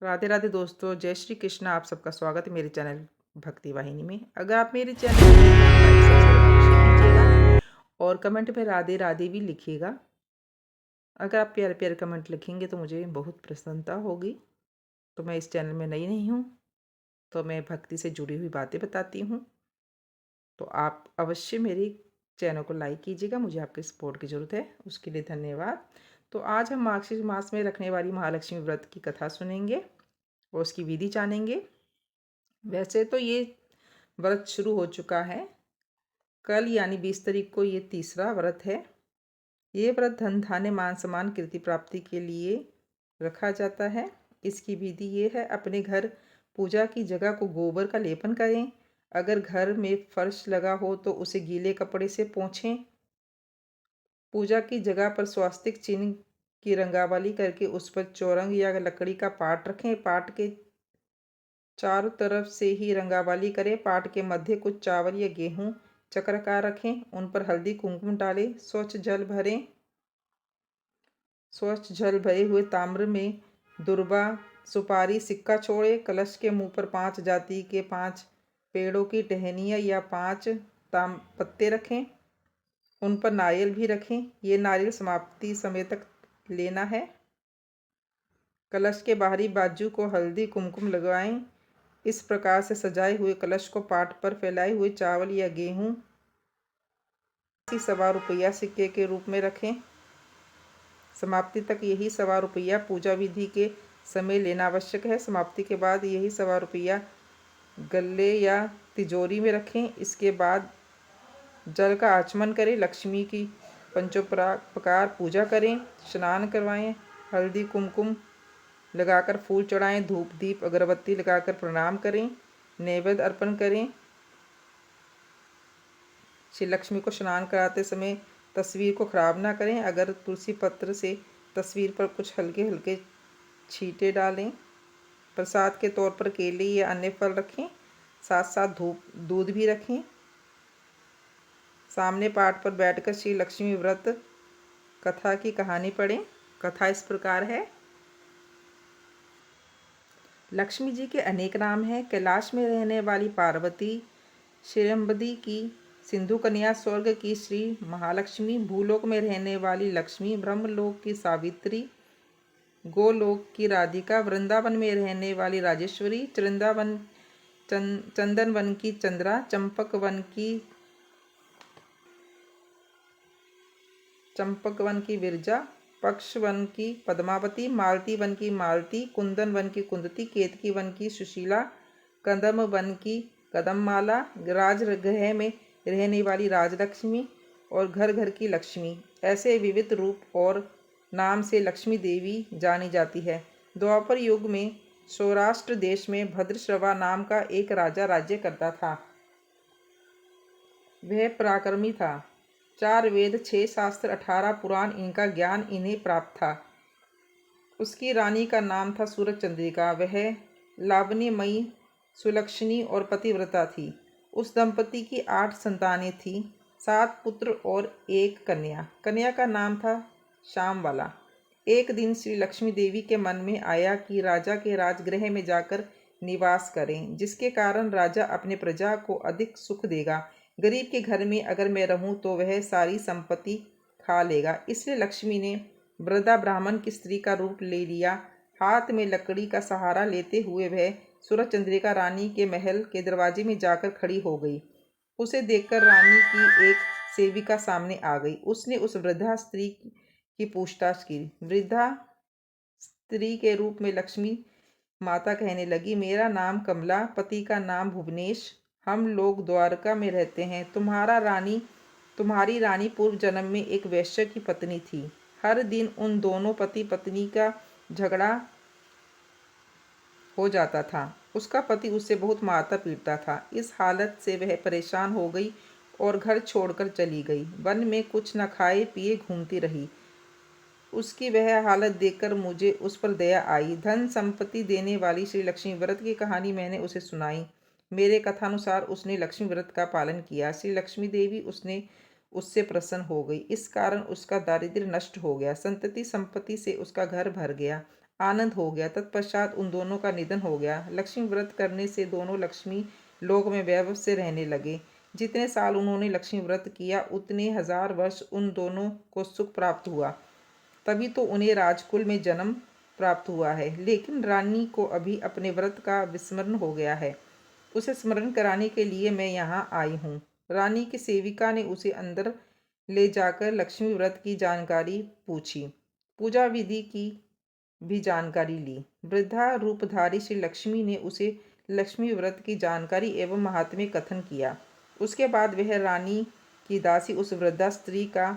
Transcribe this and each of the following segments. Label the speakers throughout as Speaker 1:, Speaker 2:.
Speaker 1: राधे राधे दोस्तों, जय श्री कृष्ण। आप सबका स्वागत है मेरे चैनल भक्ति वाहिनी में। अगर आप मेरे चैनल को लाइक सब्सक्राइब अवश्य कीजिएगा और कमेंट में राधे राधे भी लिखिएगा। अगर आप प्यारे प्यारे कमेंट लिखेंगे तो मुझे बहुत प्रसन्नता होगी। तो मैं इस चैनल में नई नहीं हूँ, तो मैं भक्ति से जुड़ी हुई बातें बताती हूँ। तो आप अवश्य मेरी चैनल को लाइक कीजिएगा, मुझे आपके सपोर्ट की ज़रूरत है, उसके लिए धन्यवाद। तो आज हम मार्गशीर्ष मास में रखने वाली महालक्ष्मी व्रत की कथा सुनेंगे और उसकी विधि जानेंगे। वैसे तो ये व्रत शुरू हो चुका है, कल यानी 20 तारीख को ये तीसरा व्रत है। ये व्रत धन धान्य मान सम्मान कीर्ति प्राप्ति के लिए रखा जाता है। इसकी विधि ये है, अपने घर पूजा की जगह को गोबर का लेपन करें। अगर घर में फर्श लगा हो तो उसे गीले कपड़े से पोंछें। पूजा की जगह पर स्वास्तिक चिन्ह की रंगावली करके उस पर चौरंग या लकड़ी का पाट रखें। पाट के चारों तरफ से ही रंगावली करें। पाट के मध्य कुछ चावल या गेहूं चक्राकार रखें, उन पर हल्दी कुंकुम डालें। स्वच्छ जल भरे हुए ताम्र में दुर्बा सुपारी सिक्का छोड़े। कलश के मुंह पर 5 जाति के 5 पेड़ों की टहनियाँ या 5 ताम पत्ते रखें, उन पर नारियल भी रखें। ये नारियल समाप्ति समय तक लेना है। कलश के बाहरी बाजू को हल्दी कुमकुम लगवाएं। इस प्रकार से सजाए हुए कलश को पाट पर फैलाए हुए चावल या गेहूं ₹1.25 सिक्के के रूप में रखें। समाप्ति तक यही ₹1.25 पूजा विधि के समय लेना आवश्यक है। समाप्ति के बाद यही ₹1.25 गल्ले या तिजोरी में रखें। इसके बाद जल का आचमन करें, लक्ष्मी की पंचोपकार पूजा करें, स्नान करवाएं, हल्दी कुमकुम लगाकर फूल चढ़ाएं, धूप दीप अगरबत्ती लगाकर प्रणाम करें, नैवेद्य अर्पण करें। श्री लक्ष्मी को स्नान कराते समय तस्वीर को खराब ना करें। अगर तुलसी पत्र से तस्वीर पर कुछ हल्के हल्के छींटे डालें। प्रसाद के तौर पर केले या अन्य फल रखें, साथ साथ दूध भी रखें। सामने पाठ पर बैठकर श्री लक्ष्मी व्रत कथा की कहानी पढ़ें। कथा इस प्रकार है। लक्ष्मी जी के अनेक नाम हैं। कैलाश में रहने वाली पार्वती, श्रीरंबदी की सिंधु कन्या, स्वर्ग की श्री महालक्ष्मी, भूलोक में रहने वाली लक्ष्मी, ब्रह्मलोक की सावित्री, गोलोक की राधिका, वृंदावन में रहने वाली राजेश्वरी, चंदन वन की चंद्रा, चंपक वन की विरजा, पक्ष वन की पद्मावती, मालती वन की मालती, कुंदन वन की कुंदती, केतकी वन की सुशीला, कदम वन की कदममाला, राजगृह में रहने वाली राजलक्ष्मी और घर घर की लक्ष्मी। ऐसे विविध रूप और नाम से लक्ष्मी देवी जानी जाती है। द्वापर युग में सौराष्ट्र देश में भद्रश्रवा नाम का एक राजा राज्य करता था। वह पराक्रमी था। 4 वेद, 6 शास्त्र, 18 पुराण, इनका ज्ञान इन्हें प्राप्त था। उसकी रानी का नाम था सूरज चंद्रिका। वह लावण्यमयी, सुलक्षणी और पतिव्रता थी। उस दंपति की 8 संतानें थीं, 7 पुत्र और 1 कन्या। कन्या का नाम था श्यामवाला। एक दिन श्री लक्ष्मी देवी के मन में आया कि राजा के राजगृह में जाकर निवास करें, जिसके कारण राजा अपने प्रजा को अधिक सुख देगा। गरीब के घर में अगर मैं रहूं तो वह सारी संपत्ति खा लेगा। इसलिए लक्ष्मी ने वृद्धा ब्राह्मण की स्त्री का रूप ले लिया। हाथ में लकड़ी का सहारा लेते हुए वह सूरज चंद्रिका रानी के महल के दरवाजे में जाकर खड़ी हो गई। उसे देखकर रानी की एक सेविका सामने आ गई। उसने उस वृद्धा स्त्री की पूछताछ की। वृद्धा स्त्री के रूप में लक्ष्मी माता कहने लगी, मेरा नाम कमला, पति का नाम भुवनेश, हम लोग द्वारका में रहते हैं। तुम्हारी रानी पूर्व जन्म में एक वैश्य की पत्नी थी। हर दिन उन दोनों पति पत्नी का झगड़ा हो जाता था। उसका पति उससे बहुत मारता पीटता था। इस हालत से वह परेशान हो गई और घर छोड़कर चली गई। वन में कुछ न खाए पिए घूमती रही। उसकी वह हालत देखकर मुझे उस पर दया आई। धन संपत्ति देने वाली श्री लक्ष्मी व्रत की कहानी मैंने उसे सुनाई। मेरे कथानुसार उसने लक्ष्मी व्रत का पालन किया। श्री लक्ष्मी देवी उससे प्रसन्न हो गई। इस कारण उसका दारिद्र्य नष्ट हो गया। संतति संपत्ति से उसका घर भर गया। आनंद हो गया। तत्पश्चात उन दोनों का निधन हो गया। लक्ष्मी व्रत करने से दोनों लक्ष्मी लोक में वैभव से रहने लगे। जितने साल उन्होंने लक्ष्मी व्रत किया उतने 1000 वर्ष उन दोनों को सुख प्राप्त हुआ। तभी तो उन्हें राजकुल में जन्म प्राप्त हुआ है। लेकिन रानी को अभी अपने व्रत का विस्मरण हो गया है। उसे स्मरण कराने के लिए मैं यहाँ आई हूँ। रानी की सेविका ने उसे अंदर ले जाकर लक्ष्मी व्रत की जानकारी पूछी। पूजा विधि की भी जानकारी ली। वृद्धा रूपधारी श्री लक्ष्मी ने उसे लक्ष्मी व्रत की जानकारी एवं महात्म्य कथन किया। उसके बाद वह रानी की दासी उस वृद्धा स्त्री का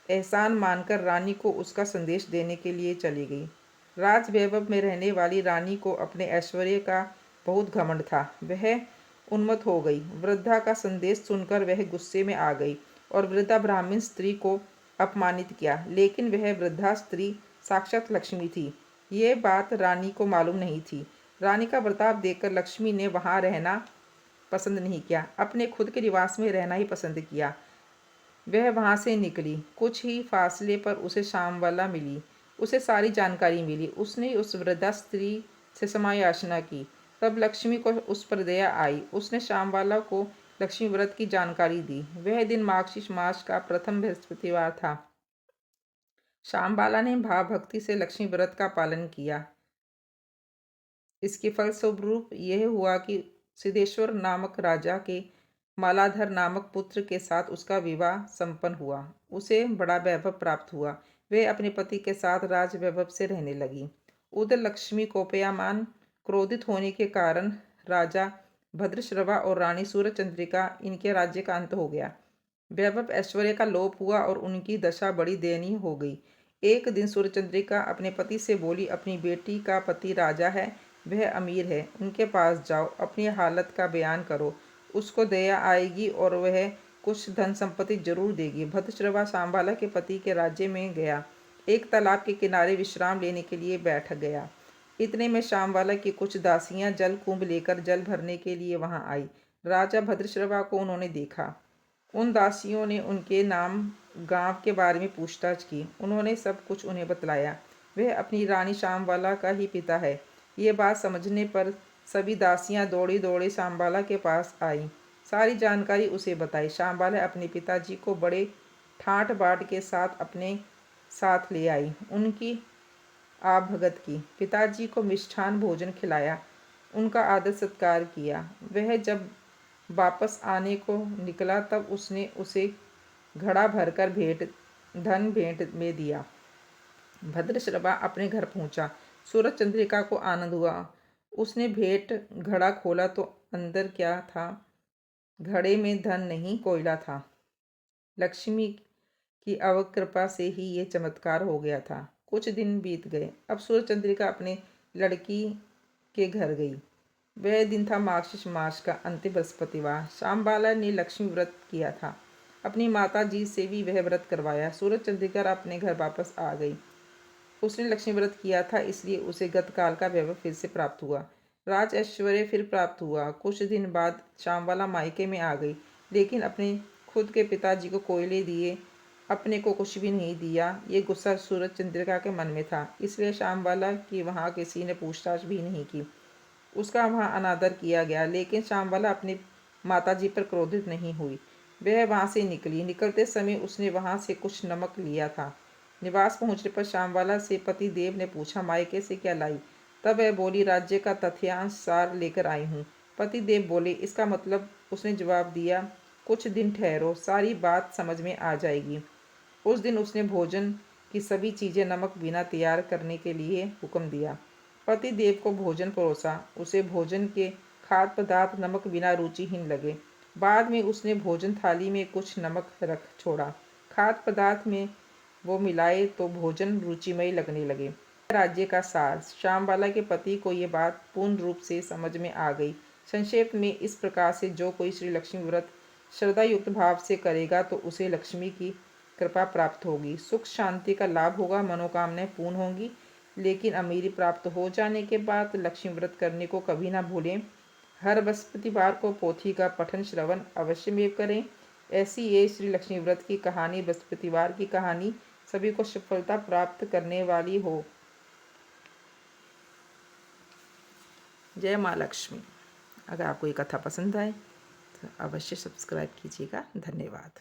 Speaker 1: एहसान मानकर रानी को उसका संदेश देने के लिए चली गई। राज वैभव में रहने वाली रानी को अपने ऐश्वर्य का बहुत घमंड था। वह उन्मत्त हो गई। वृद्धा का संदेश सुनकर वह गुस्से में आ गई और वृद्धा ब्राह्मण स्त्री को अपमानित किया। लेकिन वह वृद्धा स्त्री साक्षात लक्ष्मी थी। ये बात रानी को मालूम नहीं थी। रानी का बर्ताव देखकर लक्ष्मी ने वहाँ रहना पसंद नहीं किया, अपने खुद के निवास में रहना ही पसंद किया। वह वहाँ से निकली। कुछ ही फासले पर उसे श्यामबाला मिली। उसे सारी जानकारी मिली। उसने उस वृद्धा स्त्री से क्षमा याचना की। तब लक्ष्मी को उस पर दया आई। उसने श्यामबाला को लक्ष्मी व्रत की जानकारी दी। वह दिन मार्गशीर्ष मास का प्रथम बृहस्पतिवार था। श्यामबाला ने भाव भक्ति से लक्ष्मी व्रत का पालन किया। इसके फलस्वरूप यह हुआ कि सिद्धेश्वर नामक राजा के मालाधर नामक पुत्र के साथ उसका विवाह संपन्न हुआ। उसे बड़ा वैभव प्राप्त हुआ। वे अपने पति के साथ राज वैभव से रहने लगी। उधर लक्ष्मी कोपयमान क्रोधित होने के कारण राजा भद्रश्रवा और रानी सूर्यचंद्रिका इनके राज्य का अंत हो गया। वैभव ऐश्वर्य का लोप हुआ और उनकी दशा बड़ी दयनीय हो गई। एक दिन सूर्यचंद्रिका अपने पति से बोली, अपनी बेटी का पति राजा है, वह अमीर है, उनके पास जाओ, अपनी हालत का बयान करो, उसको दया आएगी और वह कुछ धन संपत्ति जरूर देगी। भद्रश्रवा श्यामबाला के पति के राज्य में गया। एक तालाब के किनारे विश्राम लेने के लिए बैठ गया। इतने में श्यामबाला की कुछ दासियां जल कुंभ लेकर जल भरने के लिए वहां आई। राजा भद्रश्रवा को उन्होंने देखा। उन दासियों ने उनके नाम गांव के बारे में पूछताछ की। उन्होंने सब कुछ उन्हें बतलाया। वह अपनी रानी श्यामबाला का ही पिता है। ये बात समझने पर सभी दासियां दौड़ी दौड़ी श्यामबाला के पास आईं। सारी जानकारी उसे बताई। श्यामबाला अपने पिताजी को बड़े ठाट बाट के साथ अपने साथ ले आई। उनकी आप भगत की। पिताजी को मिष्ठान भोजन खिलाया, उनका आदर सत्कार किया। वह जब वापस आने को निकला तब उसने उसे घड़ा भरकर धन भेंट में दिया। भद्रश्रवा अपने घर पहुंचा। सूरज चंद्रिका को आनंद हुआ। उसने भेंट घड़ा खोला तो अंदर क्या था? घड़े में धन नहीं, कोयला था। लक्ष्मी की अवकृपा से ही ये चमत्कार हो गया था। कुछ दिन बीत गए। अब सूरज चंद्रिका अपने लड़की के घर गई। वह दिन था मार्गशीर्ष मास का अंतिम बृहस्पतिवार। श्यामबाला ने लक्ष्मी व्रत किया था। अपनी माता जी से भी वह व्रत करवाया। सूरज चंद्रिका अपने घर वापस आ गई। उसने लक्ष्मी व्रत किया था, इसलिए उसे गतकाल का वैभव फिर से प्राप्त हुआ। राज ऐश्वर्य फिर प्राप्त हुआ। कुछ दिन बाद श्यामबाला मायके में आ गई, लेकिन अपने खुद के पिताजी को कोयले दिए, अपने को कुछ भी नहीं दिया। ये गुस्सा सूरज चंद्रिका के मन में था, इसलिए श्यामबाला की वहाँ किसी ने पूछताछ भी नहीं की। उसका वहाँ अनादर किया गया। लेकिन श्यामबाला अपनी माताजी पर क्रोधित नहीं हुई। वह वहाँ से निकली। निकलते समय उसने वहाँ से कुछ नमक लिया था। निवास पहुँचने पर श्यामबाला से पति देव ने पूछा, मायके से क्या लाई? तब वह बोली, राज्य का तथ्यांश सार लेकर आई हूँ। पति देव बोले, इसका मतलब? उसने जवाब दिया, कुछ दिन ठहरो, सारी बात समझ में आ जाएगी। उस दिन उसने भोजन की सभी चीज़ें नमक बिना तैयार करने के लिए हुक्म दिया। पति देव को भोजन परोसा। उसे भोजन के खाद्य पदार्थ नमक बिना रुचिहीन लगे। बाद में उसने भोजन थाली में कुछ नमक रख छोड़ा। खाद्य पदार्थ में वो मिलाए तो भोजन रुचिमय लगने लगे। राज्य का सार। श्यामबाला के पति को ये बात पूर्ण रूप से समझ में आ गई। संक्षेप में इस प्रकार से जो कोई श्री लक्ष्मी व्रत श्रद्धा युक्त भाव से करेगा तो उसे लक्ष्मी की कृपा प्राप्त होगी, सुख शांति का लाभ होगा, मनोकामनाएं पूर्ण होंगी। लेकिन अमीरी प्राप्त हो जाने के बाद लक्ष्मी व्रत करने को कभी ना भूलें। हर बृहस्पतिवार को पोथी का पठन श्रवण अवश्य में करें। ऐसी ये श्री लक्ष्मी व्रत की कहानी, बृहस्पतिवार की कहानी सभी को सफलता प्राप्त करने वाली हो। जय माँ लक्ष्मी। अगर आपको ये कथा पसंद आए तो अवश्य सब्सक्राइब कीजिएगा। धन्यवाद।